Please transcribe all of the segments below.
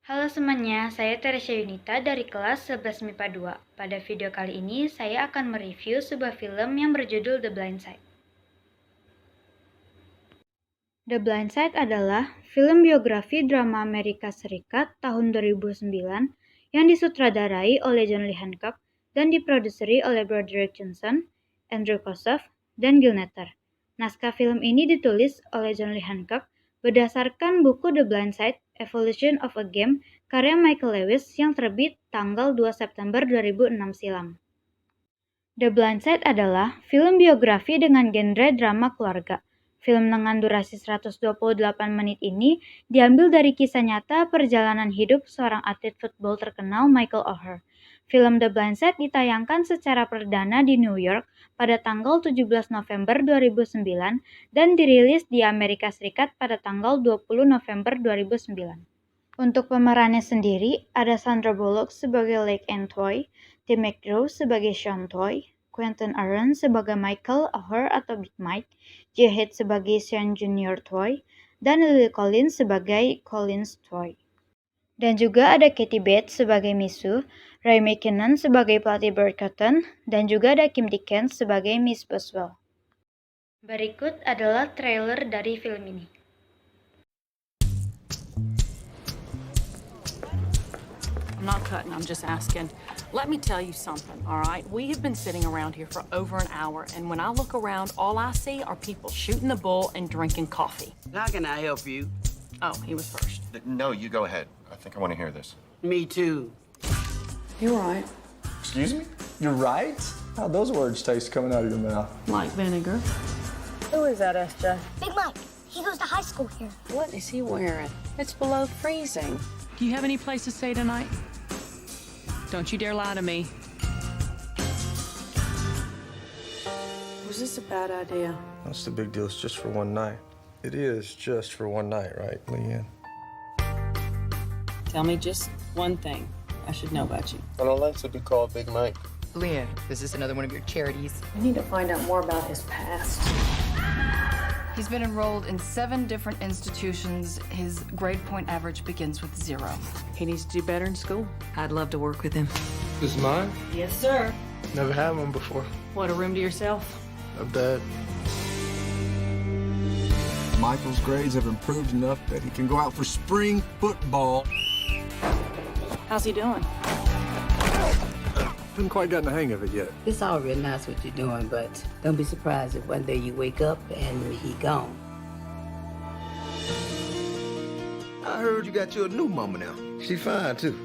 Halo semuanya, saya Teresya Yunita dari kelas 11 MIPA 2. Pada video kali ini, saya akan mereview sebuah film yang berjudul The Blind Side. The Blind Side adalah film biografi drama Amerika Serikat tahun 2009 yang disutradarai oleh John Lee Hancock dan diproduseri oleh Broderick Johnson, Andrew Kosoff, dan Gil Netter. Naskah film ini ditulis oleh John Lee Hancock berdasarkan buku The Blind Side, Evolution of a Game karya Michael Lewis yang terbit tanggal 2 September 2006 silam. The Blind Side adalah film biografi dengan genre drama keluarga. Film dengan durasi 128 menit ini diambil dari kisah nyata perjalanan hidup seorang atlet football terkenal Michael O'Hare. Film The Blind Side ditayangkan secara perdana di New York pada tanggal 17 November 2009 dan dirilis di Amerika Serikat pada tanggal 20 November 2009. Untuk pemerannya sendiri, ada Sandra Bullock sebagai Lake Ann Toy, Tim McGraw sebagai Sean Toy, Quentin Aaron sebagai Michael O'Hare atau Big Mike, Jay Head sebagai Sean Junior Toy, dan Lily Collins sebagai Collins Toy. Dan juga ada Katie Bates sebagai Misu, Ray McKinnon sebagai pelatih Bert Cotton, dan juga ada Kim Dickens sebagai Miss Boswell. Berikut adalah trailer dari film ini. I'm not cutting, I'm just asking. Let me tell you something, all right? We have been sitting around here for over an hour, and when I look around, all I see are people shooting the bull and drinking coffee. How can I help you? Oh, he was first. No, you go ahead. I think I want to hear this. Me too. You're right. Excuse me? You're right? How'd those words taste coming out of your mouth? Like vinegar. Who is that, SJ? Big Mike. He goes to high school here. What is he wearing? It's below freezing. Do you have any place to stay tonight? Don't you dare lie to me. Was this a bad idea? What's the big deal? It's just for one night. It is just for one night, right, Leanne? Tell me just one thing I should know about you. I don't like to be called Big Mike. Leanne, is this another one of your charities? I need to find out more about his past. He's been enrolled in 7 different institutions. His grade point average begins with 0. He needs to do better in school. I'd love to work with him. This is mine? Yes, sir. Never had one before. What, a room to yourself? A bed. Michael's grades have improved enough that he can go out for spring football. How's he doing? Haven't quite gotten the hang of it yet. It's all real nice what you're doing, but don't be surprised if one day you wake up and he gone. I heard you got you a new mama now. She fine, too.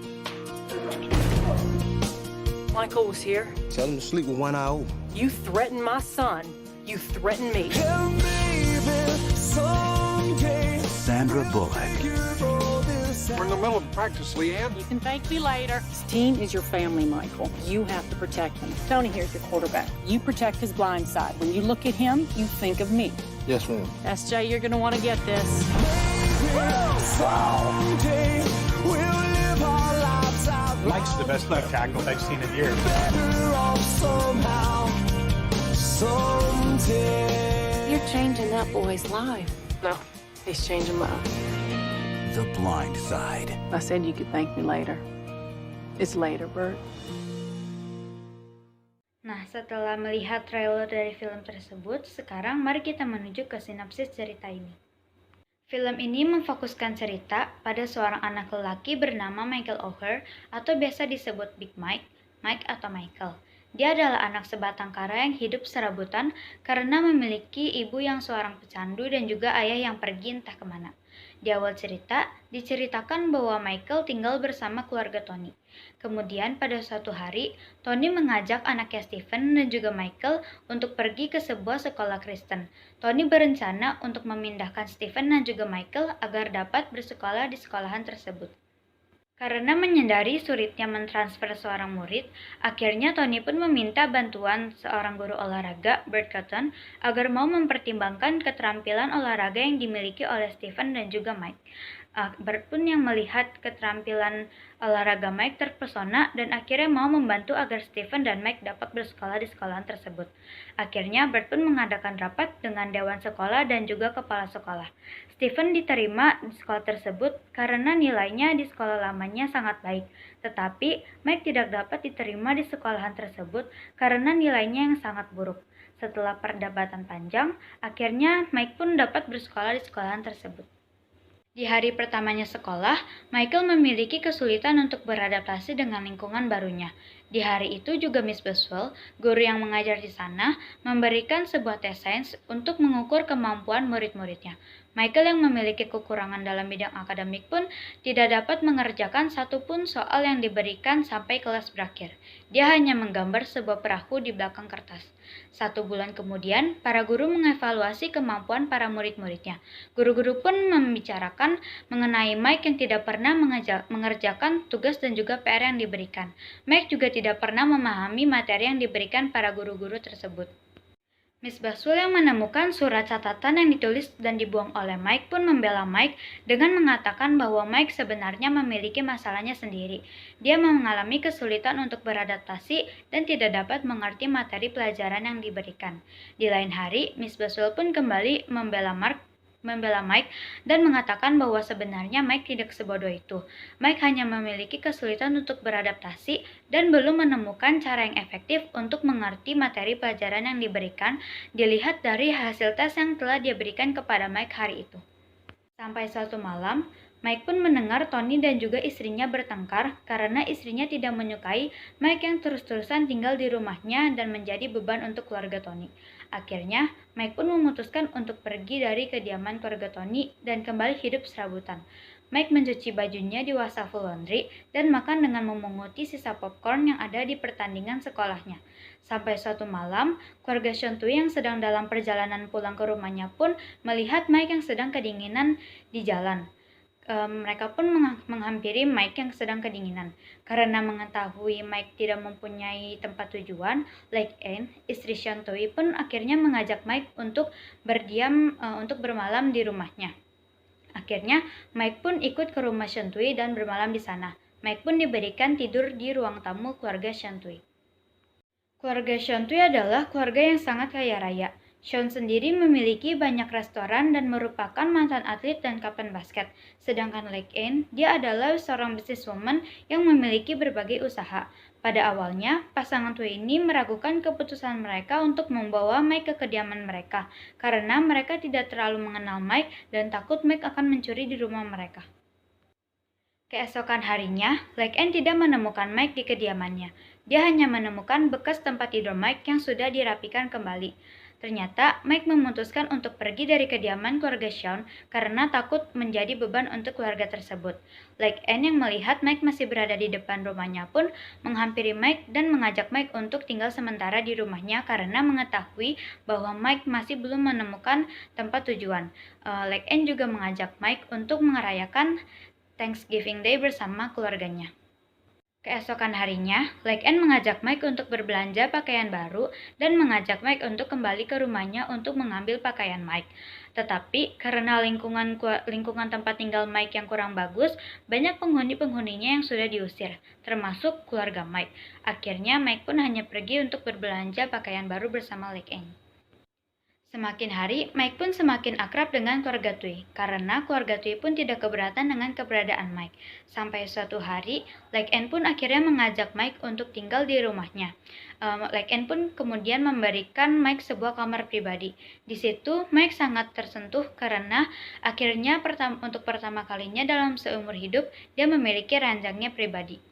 Michael was here. Tell him to sleep with one eye open. You threatened my son. You threatened me. Sandra Bullock. We're in the middle of practice, Leanne. You can thank me later. This team is your family, Michael. You have to protect him. Tony here's your quarterback. You protect his blind side. When you look at him, you think of me. Yes, ma'am. SJ, you're gonna want to get this. Mike's the best left tackle I've seen in years. You're changing that boy's life. No, he's changing mine. The Blind Side. I said you could thank me later. It's later, Bert. Nah, setelah melihat trailer dari film tersebut, sekarang mari kita menuju ke sinopsis cerita ini. Film ini memfokuskan cerita pada seorang anak lelaki bernama Michael O'Hare atau biasa disebut Big Mike, Mike atau Michael. Dia adalah anak sebatang kara yang hidup serabutan karena memiliki ibu yang seorang pecandu dan juga ayah yang pergi entah kemana. Di awal cerita, diceritakan bahwa Michael tinggal bersama keluarga Tony. Kemudian pada suatu hari, Tony mengajak anaknya Stephen dan juga Michael untuk pergi ke sebuah sekolah Kristen. Tony berencana untuk memindahkan Stephen dan juga Michael agar dapat bersekolah di sekolahan tersebut. Karena menyadari sulitnya mentransfer seorang murid, akhirnya Tony pun meminta bantuan seorang guru olahraga, Bert Cotton, agar mau mempertimbangkan keterampilan olahraga yang dimiliki oleh Stephen dan juga Mike. Bert pun yang melihat keterampilan olahraga Mike terpesona dan akhirnya mau membantu agar Stephen dan Mike dapat bersekolah di sekolahan tersebut. Akhirnya Bert pun mengadakan rapat dengan dewan sekolah dan juga kepala sekolah. Stephen diterima di sekolah tersebut karena nilainya di sekolah lamanya sangat baik. Tetapi Mike tidak dapat diterima di sekolahan tersebut karena nilainya yang sangat buruk. Setelah perdebatan panjang, akhirnya Mike pun dapat bersekolah di sekolahan tersebut. Di hari pertamanya sekolah, Michael memiliki kesulitan untuk beradaptasi dengan lingkungan barunya. Di hari itu juga Miss Boswell, guru yang mengajar di sana, memberikan sebuah tes sains untuk mengukur kemampuan murid-muridnya. Michael yang memiliki kekurangan dalam bidang akademik pun tidak dapat mengerjakan satupun soal yang diberikan sampai kelas berakhir. Dia hanya menggambar sebuah perahu di belakang kertas. 1 bulan kemudian, para guru mengevaluasi kemampuan para murid-muridnya. Guru-guru pun membicarakan mengenai Mike yang tidak pernah mengerjakan tugas dan juga PR yang diberikan. Mike juga tidak pernah memahami materi yang diberikan para guru-guru tersebut. Miss Boswell yang menemukan surat catatan yang ditulis dan dibuang oleh Mike pun membela Mike dengan mengatakan bahwa Mike sebenarnya memiliki masalahnya sendiri. Dia mengalami kesulitan untuk beradaptasi dan tidak dapat mengerti materi pelajaran yang diberikan. Di lain hari, Miss Boswell pun kembali membela Mike dan mengatakan bahwa sebenarnya Mike tidak sebodoh itu. Mike hanya memiliki kesulitan untuk beradaptasi dan belum menemukan cara yang efektif untuk mengerti materi pelajaran yang diberikan dilihat dari hasil tes yang telah dia berikan kepada Mike hari itu. Sampai suatu malam, Mike pun mendengar Tony dan juga istrinya bertengkar karena istrinya tidak menyukai Mike yang terus-terusan tinggal di rumahnya dan menjadi beban untuk keluarga Tony. Akhirnya, Mike pun memutuskan untuk pergi dari kediaman keluarga Tony dan kembali hidup serabutan. Mike mencuci bajunya di wastafel laundry dan makan dengan memunguti sisa popcorn yang ada di pertandingan sekolahnya. Sampai suatu malam, keluarga Shantui yang sedang dalam perjalanan pulang ke rumahnya pun melihat Mike yang sedang kedinginan di jalan. Mereka pun menghampiri Mike yang sedang kedinginan. Karena mengetahui Mike tidak mempunyai tempat tujuan, Lake Anne, istri Shantui pun akhirnya mengajak Mike untuk bermalam di rumahnya. Akhirnya, Mike pun ikut ke rumah Shantui dan bermalam di sana. Mike pun diberikan tidur di ruang tamu keluarga Shantui. Keluarga Shantui adalah keluarga yang sangat kaya raya. Sean sendiri memiliki banyak restoran dan merupakan mantan atlet dan kapten basket. Sedangkan Lake Anne, dia adalah seorang businesswoman yang memiliki berbagai usaha. Pada awalnya, pasangan tua ini meragukan keputusan mereka untuk membawa Mike ke kediaman mereka, karena mereka tidak terlalu mengenal Mike dan takut Mike akan mencuri di rumah mereka. Keesokan harinya, Lake Anne tidak menemukan Mike di kediamannya. Dia hanya menemukan bekas tempat tidur Mike yang sudah dirapikan kembali. Ternyata, Mike memutuskan untuk pergi dari kediaman keluarga Sean karena takut menjadi beban untuk keluarga tersebut. Lake Anne yang melihat Mike masih berada di depan rumahnya pun menghampiri Mike dan mengajak Mike untuk tinggal sementara di rumahnya karena mengetahui bahwa Mike masih belum menemukan tempat tujuan. Lake Anne juga mengajak Mike untuk merayakan Thanksgiving Day bersama keluarganya. Keesokan harinya, Lake Anne mengajak Mike untuk berbelanja pakaian baru dan mengajak Mike untuk kembali ke rumahnya untuk mengambil pakaian Mike. Tetapi karena lingkungan tempat tinggal Mike yang kurang bagus, banyak penghuni-penghuninya yang sudah diusir, termasuk keluarga Mike. Akhirnya Mike pun hanya pergi untuk berbelanja pakaian baru bersama Lake Anne. Semakin hari, Mike pun semakin akrab dengan keluarga Tui, karena keluarga Tui pun tidak keberatan dengan keberadaan Mike. Sampai suatu hari, Lake Anne pun akhirnya mengajak Mike untuk tinggal di rumahnya. Lake Anne pun kemudian memberikan Mike sebuah kamar pribadi. Di situ, Mike sangat tersentuh karena akhirnya untuk pertama kalinya dalam seumur hidup, dia memiliki ranjangnya pribadi.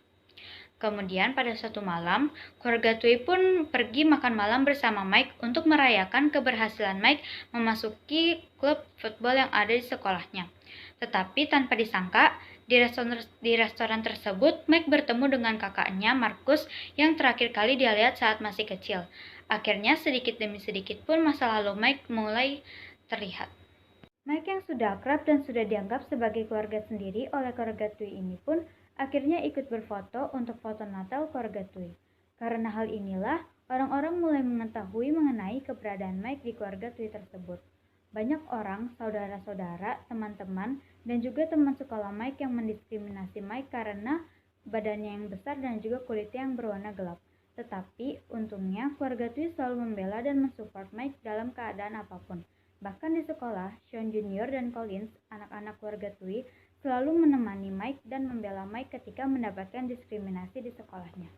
Kemudian pada suatu malam, keluarga Tui pun pergi makan malam bersama Mike untuk merayakan keberhasilan Mike memasuki klub football yang ada di sekolahnya. Tetapi tanpa disangka, di restoran tersebut Mike bertemu dengan kakaknya Marcus yang terakhir kali dia lihat saat masih kecil. Akhirnya sedikit demi sedikit pun masa lalu Mike mulai terlihat. Mike yang sudah akrab dan sudah dianggap sebagai keluarga sendiri oleh keluarga Tui ini pun akhirnya ikut berfoto untuk foto Natal keluarga Tui. Karena hal inilah, orang-orang mulai mengetahui mengenai keberadaan Mike di keluarga Tui tersebut. Banyak orang, saudara-saudara, teman-teman, dan juga teman sekolah Mike yang mendiskriminasi Mike karena badannya yang besar dan juga kulitnya yang berwarna gelap. Tetapi, untungnya keluarga Tui selalu membela dan mensupport Mike dalam keadaan apapun. Bahkan di sekolah, Sean Junior dan Collins, anak-anak keluarga Tui, selalu menemani Mike dan membela Mike ketika mendapatkan diskriminasi di sekolahnya.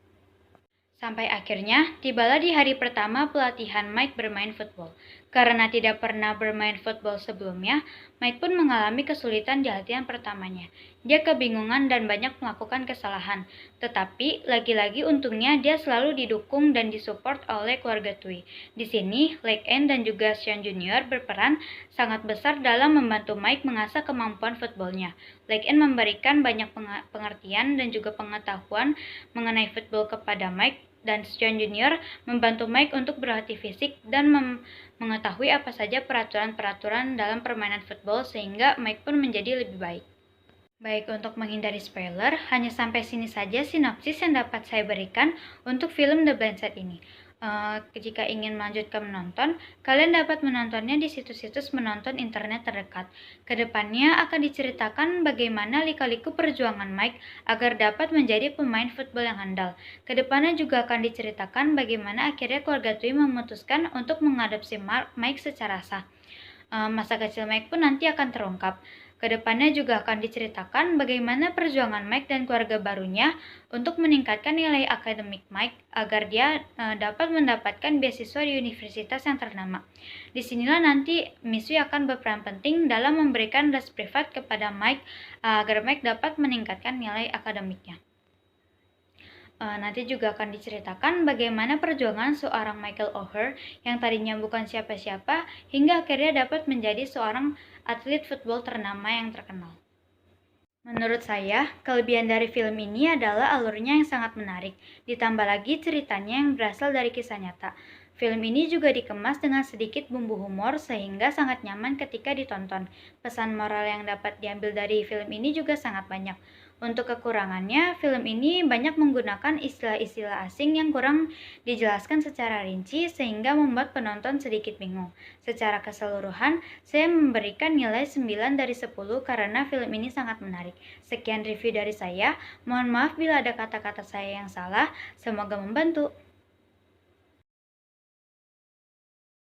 Sampai akhirnya, tibalah di hari pertama pelatihan Mike bermain football. Karena tidak pernah bermain football sebelumnya, Mike pun mengalami kesulitan di latihan pertamanya. Dia kebingungan dan banyak melakukan kesalahan. Tetapi, lagi-lagi untungnya dia selalu didukung dan disupport oleh keluarga Tui. Di sini, Lake Ann dan juga Sean Junior berperan sangat besar dalam membantu Mike mengasah kemampuan footballnya. Lake Ann memberikan banyak pengertian dan juga pengetahuan mengenai football kepada Mike, dan Sean Junior membantu Mike untuk berlatih fisik dan mengetahui apa saja peraturan-peraturan dalam permainan football sehingga Mike pun menjadi lebih baik. Baik, untuk menghindari spoiler, hanya sampai sini saja sinopsis yang dapat saya berikan untuk film The Blind Side ini. Jika ingin melanjutkan menonton, kalian dapat menontonnya di situs-situs menonton internet terdekat. Kedepannya akan diceritakan bagaimana lika-liku perjuangan Mike agar dapat menjadi pemain football yang handal. Kedepannya juga akan diceritakan bagaimana akhirnya keluarga Tui memutuskan untuk mengadopsi Mike secara sah. Masa kecil Mike pun nanti akan terungkap. Kedepannya juga akan diceritakan bagaimana perjuangan Mike dan keluarga barunya untuk meningkatkan nilai akademik Mike agar dia dapat mendapatkan beasiswa di universitas yang ternama. Disinilah nanti Misui akan berperan penting dalam memberikan les privat kepada Mike agar Mike dapat meningkatkan nilai akademiknya. Nanti juga akan diceritakan bagaimana perjuangan seorang Michael O'Hare yang tadinya bukan siapa-siapa hingga akhirnya dapat menjadi seorang atlet football ternama yang terkenal. Menurut saya, kelebihan dari film ini adalah alurnya yang sangat menarik, ditambah lagi ceritanya yang berasal dari kisah nyata. Film ini juga dikemas dengan sedikit bumbu humor sehingga sangat nyaman ketika ditonton. Pesan moral yang dapat diambil dari film ini juga sangat banyak. Untuk kekurangannya, film ini banyak menggunakan istilah-istilah asing yang kurang dijelaskan secara rinci sehingga membuat penonton sedikit bingung. Secara keseluruhan, saya memberikan nilai 9 dari 10 karena film ini sangat menarik. Sekian review dari saya. Mohon maaf bila ada kata-kata saya yang salah. Semoga membantu.